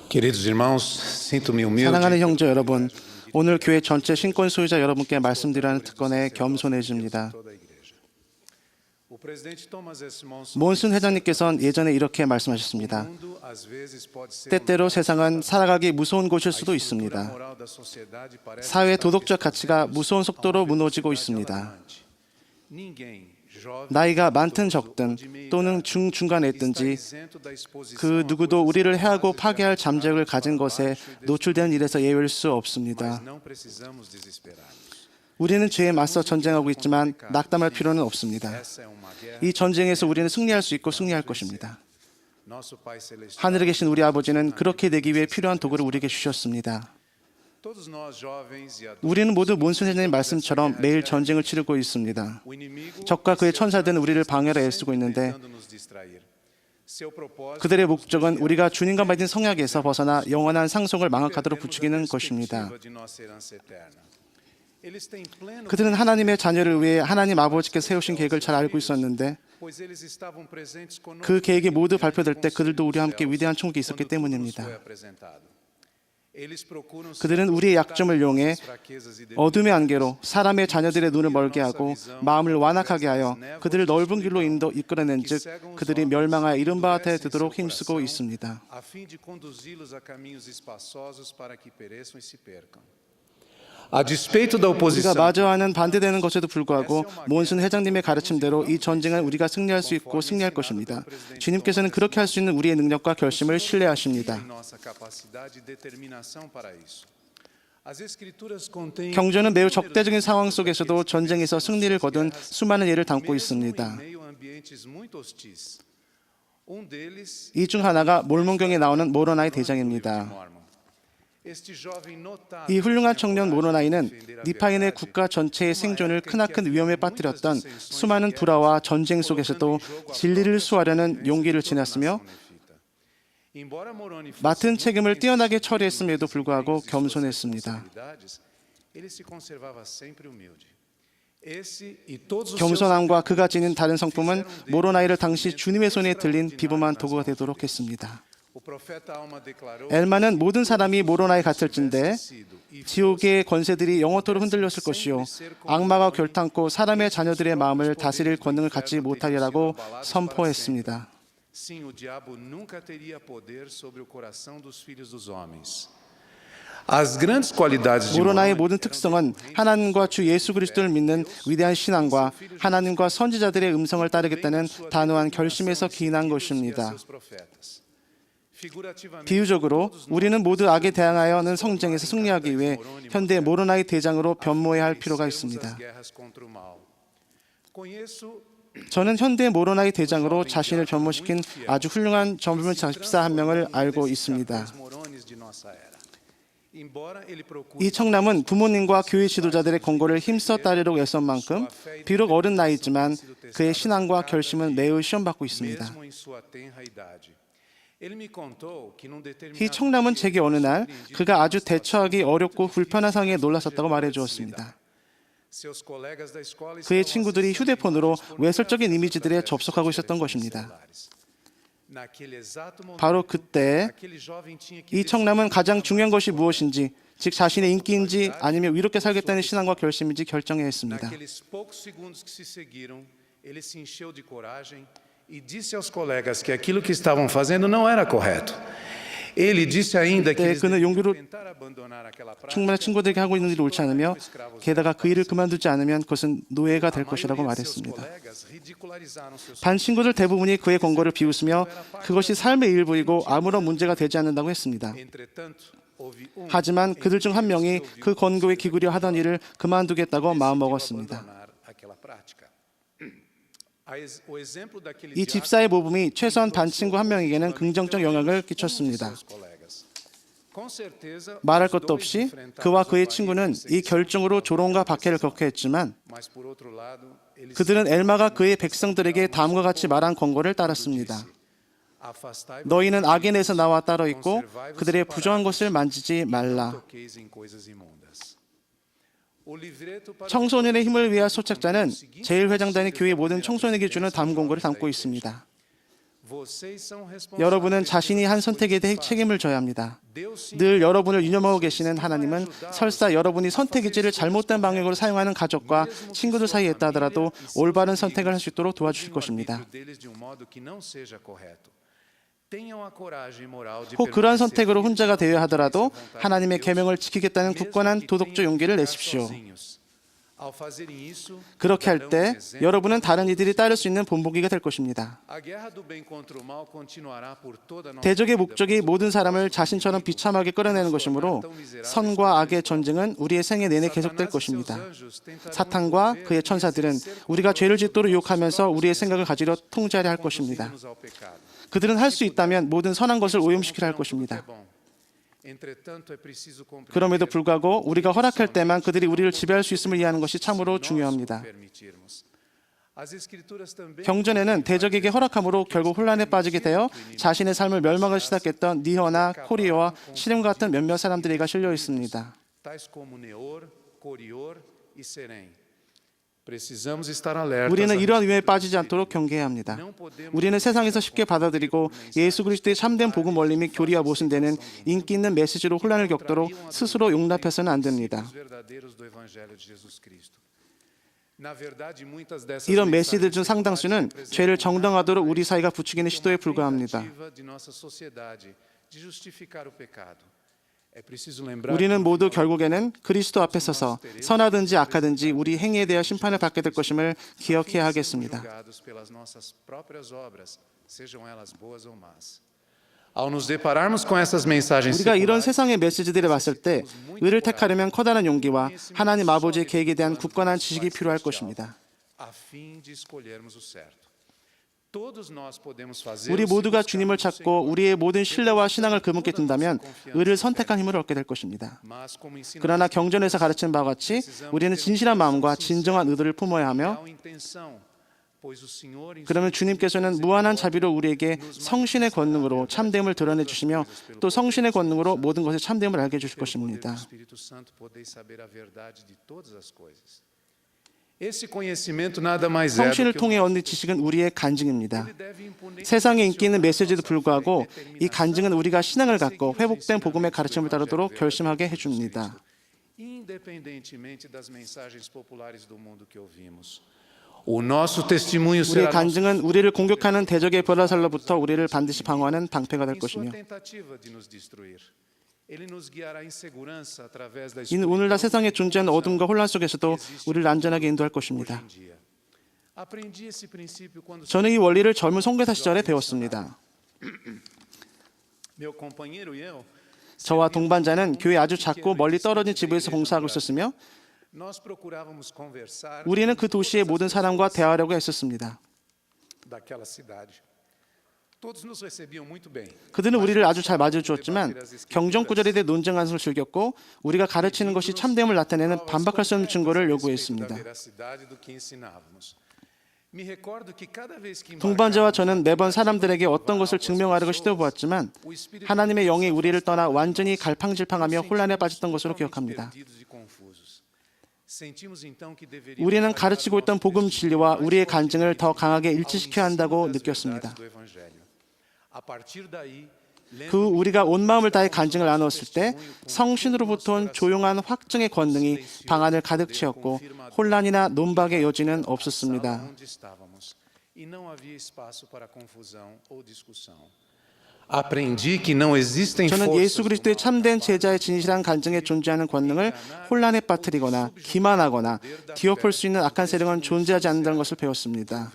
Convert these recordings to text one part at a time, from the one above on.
Queridos irmãos, sinto-me humilde. 사랑하는 형제 여러분, 오늘 교회 전체 신권 소유자 여러분께 말씀드리는 특권에 겸손해집니다. O presidente Thomas S. 몬슨 회장님께서는 예전에 이렇게 말씀하셨습니다. mundo às vezes pode ser 때때로 세상은 살아가기 무서운 곳일 수도 있습니다. moral da sociedade parece 사회 도덕적 가치가 무서운 속도로 무너지고 있습니다. ninguém jovem 나이가 많든 적든 또는 중간에 있든지 isento da exposição 그 누구도 우리를 해하고 파괴할 잠재력을 가진 것에 노출된 일에서 예외일 수 없습니다. não precisamos desesperar. 우리는 죄에 맞서 전쟁하고 있지만 낙담할 필요는 없습니다. Essa é uma guerra. 이 전쟁에서 우리는 승리할 수 있고 승리할 것입니다. Nosso Pai celestial, 하늘에 계신 우리 아버지는 그렇게 되기 위해 필요한 도구를 우리에게 주셨습니다. todos nós jovens e adultos, 우리는 모두 몬슨 회장님 말씀처럼 매일 전쟁을 치르고 있습니다. o inimigo 적과 그의 천사들은 우리를 방해하려 애쓰고 있는데 tentando nos distrair. Seu propósito 그들의 목적은 우리가 주님과 맺은 성약에서 벗어나 영원한 상속을 망각하도록 부추기는 것입니다. de nossa herança eterna. Eles têm pleno 그들은 하나님의 자녀를 위해 하나님 아버지께서 세우신 계획을 잘 알고 있었는데 pois eles estavam presentes conosco 그 계획이 모두 발표될 때 그들도 우리와 함께 위대한 천국이 있었기 foi 때문입니다. apresentado. Eles procuram 그들은 우리의 약점을 이용해 fraquezas e 어둠의 안개로 사람의 자녀들의 눈을 멀게 하고 마음을 완악하게 하여 그들을 넓은 길로 이끌어낸 즉 그들이 멸망하여 이른 바에 되도록 힘쓰고 있습니다. a fim de conduzi-los a caminhos espaçosos para que pereçam e se percam. A despeito da 우리가 oposição, 마주하는 반대되는 것에도 불구하고 몬슨 회장님의 가르침대로 이 전쟁을 우리가 승리할 수 있고 승리할 것입니다. 주님께서는 그렇게 할 수 있는 우리의 능력과 결심을 신뢰하십니다. em nossa capacidade e determinação para isso. As escrituras contêm 경전은 매우 적대적인 상황 속에서도 전쟁에서 승리를 거둔 수많은 예를 담고 em 있습니다. meio a ambientes muito hostis. Deles 이 중 하나가 몰몬경에 나오는 모로나의 대장입니다. Mormon. Este jovem notável 이 훌륭한 청년 모로나이는 니파인의 국가 전체의 생존을 크나큰 위험에 빠뜨렸던 수많은 불화와 전쟁 속에서도 진리를 수호하려는 용기를 지녔으며 embora Moroni fosse 맡은 책임을 뛰어나게 처리했음에도 불구하고 겸손했습니다. responsabilidades, ele se conservava sempre humilde. Esse e todos os seus 겸손함과 그가 지닌 다른 성품은 모로나이를 당시 주님의 손에 들린 비범한 도구가 되도록 했습니다. o profeta Alma declarou 엘마는 모든 사람이 모로나이 같을진데 지옥의 권세들이 영원토록 흔들렸을 것이요 악마가 결탄코 사람의 자녀들의 마음을 다스릴 권능을 갖지 못하리라고 선포했습니다. sim, o diabo nunca teria poder sobre o coração dos filhos dos homens. As grandes qualidades de 모로나의 Moroni 모든 특성은 하나님과 주 예수 그리스도를 믿는 위대한 신앙과 하나님과 선지자들의 음성을 따르겠다는 단호한 결심에서 기인한 것입니다. seus profetas. Figurativamente, 비유적으로 우리는 모두 악에 대항하여는 성쟁에서 승리하기 위해 현대 모로나의 대장으로 변모해야 할 필요가 있습니다. as guerras contra o mal. Conheço 저는 현대 모로나의 대장으로 자신을 변모시킨 아주 훌륭한 젊은 집사 한 명을 알고 있습니다. os Morones de nossa era. Embora ele procure 이 청남은 부모님과 교회 지도자들의 권고를 힘써 따르려고 애쓴 만큼 비록 어린 나이지만 그의 신앙과 결심은 매우 시험받고 있습니다. mesmo em sua tenra idade. Ele me contou que num 이 determinado 청남은 제게 어느 날 그가 아주 대처하기 어렵고 불편한 상황에 놀랐었다고 말해주었습니다. seus colegas da escola 그의 estavam 친구들이 휴대폰으로 외설적인 이미지들에 접속하고 있었던 것입니다. naquele exato momento, 바로 그때 aquele jovem tinha que 이 청남은 가장 중요한 것이 무엇인지 즉 자신의 인기인지 아니면 이롭게 살겠다는 신앙과 결심인지 결정해야 했습니다. naqueles poucos segundos que se seguiram, ele se encheu de coragem e disse aos colegas que aquilo que estavam fazendo não era correto. Ele disse ainda que 그때 eles 그는 deveriam 용기로 tentar abandonar aquela prática. 충분한 친구들에게 하고 있는 일이 옳지 않으며 게다가 그 일을 그만두지 않으면 그것은 노예가 될 것이라고 A maioria de seus 말했습니다. colegas ridicularizaram seus 반 친구들 대부분이 그의 권고를 비웃으며 그것이 삶의 일부이고 아무런 문제가 되지 않는다고 했습니다. Entretanto, houve 하지만 그들 중 한 명이 그 권고에 기구려 하던 일을 그만두겠다고 마음먹었습니다. abandonar aquela prática. O exemplo daquele 이 집사의 모범이 최소한 반 친구 한 명에게는 긍정적 영향을 끼쳤습니다. colegas. Com certeza, 말할 os 것도 dois 없이 enfrentaram 그와 os 그의 barreiras 친구는 이 결정으로 조롱과 박해를 겪게 했지만 mas por outro lado, eles 그들은 엘마가 그의 백성들에게 다음과 같이 말한 권고를 따랐습니다. afastai-vos 너희는 악의 내에서 나와 따로 있고 그들의 부정한 것을 만지지 말라. toqueis em coisas imundas. O livreto para 청소년의 힘을 위한 소책자는 제1회장단의 교회 모든 청소년에게 주는 다음 권고를 담고 있습니다. 여러분은 자신이 한 선택에 대해 책임을 져야 합니다. 늘 여러분을 유념하고 계시는 하나님은 설사 여러분이 선택의지를 잘못된 방향으로 사용하는 가족과 친구들 사이에 있다 하더라도 올바른 선택을 할 수 있도록 도와주실 것입니다. 혹 그러한 선택으로 혼자가 되어야 하더라도 하나님의 계명을 지키겠다는 굳건한 도덕적 용기를 내십시오. 그렇게 할 때 여러분은 다른 이들이 따를 수 있는 본보기가 될 것입니다. 대적의 목적이 모든 사람을 자신처럼 비참하게 끌어내는 것이므로 선과 악의 전쟁은 우리의 생애 내내 계속될 것입니다. 사탄과 그의 천사들은 우리가 죄를 짓도록 유혹하면서 우리의 생각을 가지려 통제하려 할 것입니다. 그들은 할 수 있다면 모든 선한 것을 오염시키려 할 것입니다. 그럼에도 불구하고 우리가 허락할 때만 그들이 우리를 지배할 수 있음을 이해하는 것이 참으로 중요합니다. 경전에는 대적에게 허락함으로 결국 혼란에 빠지게 되어 자신의 삶을 멸망을 시작했던 니허나 코리오와 시렘과 같은 몇몇 사람들이가 실려 있습니다. 우리는 이러한 위험에 빠지지 않도록 경계해야 합니다. 우리는 세상에서 쉽게 받아들이고 예수 그리스도의 참된 복음 원리 및 교리와 모순되는 인기 있는 메시지로 혼란을 겪도록 스스로 용납해서는 안 됩니다. 이런 메시지들 중 상당수는 죄를 정당화하도록 우리 사회가 부추기는 시도에 불과합니다. 우리는 모두 결국에는 그리스도 앞에 서서 선하든지 악하든지 우리 행위에 대하여 심판을 받게 될 것임을 기억해야 하겠습니다. 우리가 이런 세상의 메시지들에 봤을 때 의를 택하려면 커다란 용기와 하나님 아버지의 계획에 대한 굳건한 지식이 필요할 것입니다. 우리 모두가 주님을 찾고 우리의 모든 신뢰와 신앙을 그분께 둔다면 의를 선택한 힘을 얻게 될 것입니다. 그러나 경전에서 가르치는 바와 같이 우리는 진실한 마음과 진정한 의도를 품어야 하며 그러면 주님께서는 무한한 자비로 우리에게 성신의 권능으로 참됨을 드러내 주시며 또 성신의 권능으로 모든 것의 참됨을 알게 해주실 것입니다. 성신을 통해 얻는 지식은 우리의 간증입니다. 세상에 인기 있는 메시지도 불구하고 이 간증은 우리가 신앙을 갖고 회복된 복음의 가르침을 따르도록 결심하게 해줍니다. 우리의 간증은 우리를 공격하는 대적의 벼라살로부터 우리를 반드시 방어하는 방패가 될 것이며 이는 오늘날 세상에 존재하는 어둠과 혼란 속에서도 우리를 안전하게 인도할 것입니다. 저는 이 원리를 젊은 선교사 시절에 배웠습니다. 저와 동반자는 교회 아주 작고 멀리 떨어진 지부에서 봉사하고 있었으며 우리는 그 도시의 모든 사람과 대화하려고 했었습니다. 그들은 우리를 아주 잘 맞아주었지만 경전 구절에 대해 논쟁하는 것을 즐겼고 우리가 가르치는 것이 참됨을 나타내는 반박할 수 없는 증거를 요구했습니다. 동반자와 저는 매번 사람들에게 어떤 것을 증명하려고 시도해보았지만 하나님의 영이 우리를 떠나 완전히 갈팡질팡하며 혼란에 빠졌던 것으로 기억합니다. 우리는 가르치고 있던 복음 진리와 우리의 간증을 더 강하게 일치시켜야 한다고 느꼈습니다. 그 우리가 온 마음을 다해 간증을 나누었을 때 성신으로부터 온 조용한 확증의 권능이 방 안을 가득 채웠고 혼란이나 논박의 여지는 없었습니다. 저는 예수 그리스도의 참된 제자의 진실한 간증에 존재하는 권능을 혼란에 빠뜨리거나 기만하거나 뒤엎을 수 있는 악한 세력은 존재하지 않는다는 것을 배웠습니다.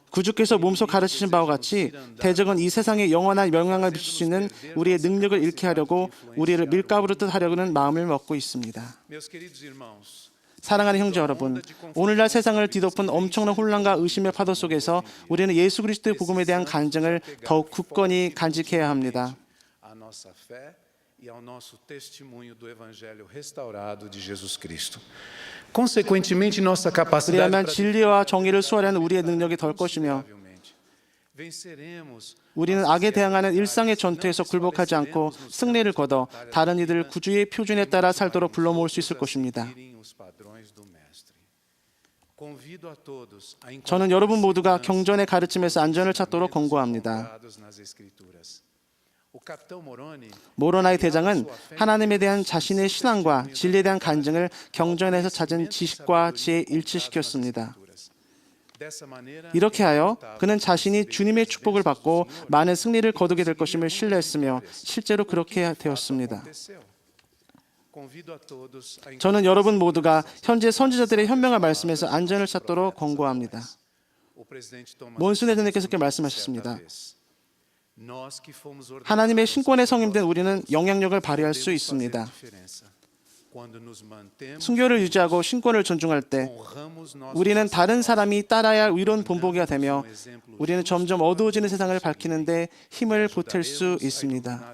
구주께서 몸소 가르치신 바와 같이 대적은 이 세상에 영원한 영향을 미칠 수 있는 우리의 능력을 잃게 하려고 우리를 밀가부르듯 하려는 마음을 먹고 있습니다. 사랑하는 형제 여러분, 오늘날 세상을 뒤덮은 엄청난 혼란과 의심의 파도 속에서 우리는 예수 그리스도의 복음에 대한 간증을 더욱 굳건히 간직해야 합니다. 그래야만 진리와 정의를 수월하는 우리의 능력이 덜 것이며 우리는 악에 대항하는 일상의 전투에서 굴복하지 않고 승리를 거둬 다른 이들을 구주의 표준에 따라 살도록 불러 모을 수 있을 것입니다. Convido a todos a 저는 여러분 모두가 경전의 가르침에서 안전을 찾도록 권고합니다. 모로나이 대장은 하나님에 대한 자신의 신앙과 진리에 대한 간증을 경전에서 찾은 지식과 지혜에 일치시켰습니다. 이렇게 하여 그는 자신이 주님의 축복을 받고 많은 승리를 거두게 될 것임을 신뢰했으며 실제로 그렇게 되었습니다. 저는 여러분 모두가 현재 선지자들의 현명한 말씀에서 안전을 찾도록 권고합니다. 몬순 대통령께서 이렇게 말씀하셨습니다. 하나님의 신권의 성인된 우리는 영향력을 발휘할 수 있습니다. 순교를 유지하고 신권을 존중할 때 우리는 다른 사람이 따라야 할 의로운 본보기가 되며 우리는 점점 어두워지는 세상을 밝히는 데 힘을 보탤 수 있습니다.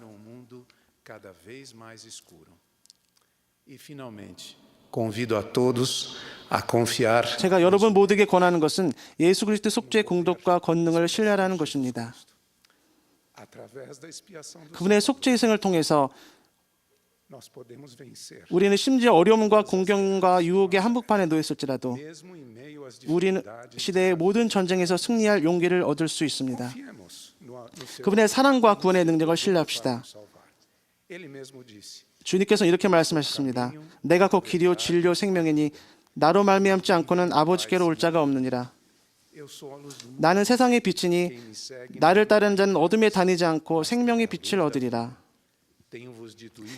제가 여러분 모두에게 권하는 것은 예수 그리스도의 속죄의 공덕과 권능을 신뢰하라는 것입니다. 그분의 속죄 희생을 통해서 우리는 심지어 어려움과 공경과 유혹의 한복판에 놓였을지라도 우리는 시대의 모든 전쟁에서 승리할 용기를 얻을 수 있습니다. 그분의 사랑과 구원의 능력을 신뢰합시다. 주님께서 이렇게 말씀하셨습니다. 내가 곧 길이요 진리요 생명이니 나로 말미암지 않고는 아버지께로 올 자가 없느니라. 나는 세상의 빛이니 나를 따르는 자는 어둠에 다니지 않고 생명의 빛을 얻으리라.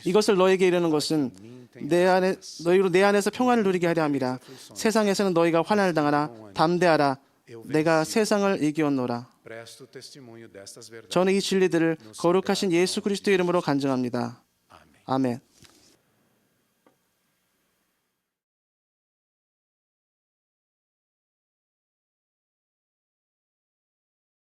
이것을 너에게 이르는 것은 너희로 내 안에서 평안을 누리게 하려 함이라. 세상에서는 너희가 환난을 당하나 담대하라. 내가 세상을 이기었노라. 저는 이 진리들을 거룩하신 예수 그리스도의 이름으로 간증합니다. 아멘.